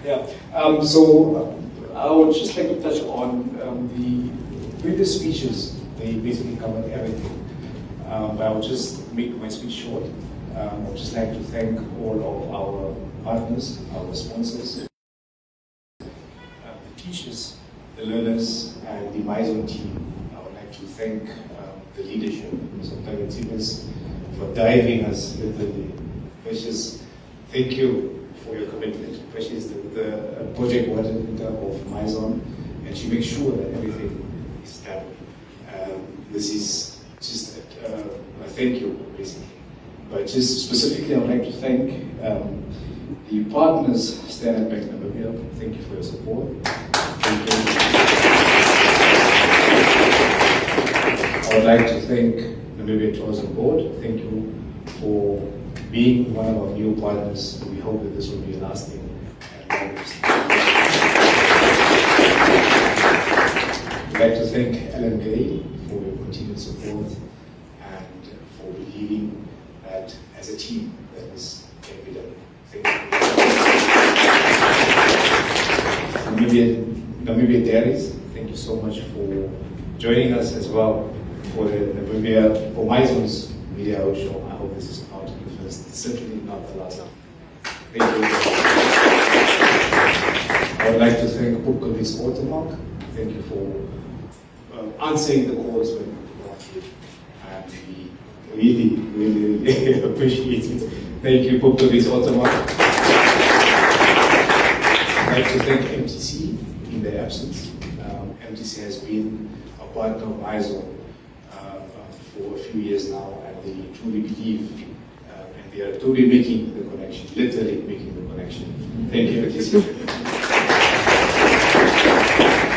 Yeah. So I would just like to touch on the previous speeches. They basically covered everything. But I will just make my speech short. I would just like to thank all of our partners, our sponsors, the teachers, the learners, and the MyZone team. I would like to thank the leadership, Mr. Tagatimas, for driving us literally. Precious, thank you for your commitment. Precious, the project coordinator of MyZone, and she makes sure that everything is done. This is just a thank you, basically. But just specifically, I would like to thank the partners, Standard Bank Namibia. Thank you for your support. Thank you. I would like to thank Namibia Tourism Board. Thank you for being one of our new partners. We hope that this will be lasting. I'd like to thank LMK for your continued support and for believing that as a team that this can be done. Thank you. Namibia Dairies, thank you so much for joining us as well for for MyZone's Media Roadshow. I hope this is not the first, certainly not the last. Thank you. I would like to thank Pupkovitz Automark. Thank you for answering the calls when you wanted, and we really appreciate it. Thank you, Pupkovitz Automark. I'd like to thank MTC in their absence. MTC has been a partner of MyZone for a few years now, and they truly believe and they are truly making the connection, literally making the connection. Thank you, MTC.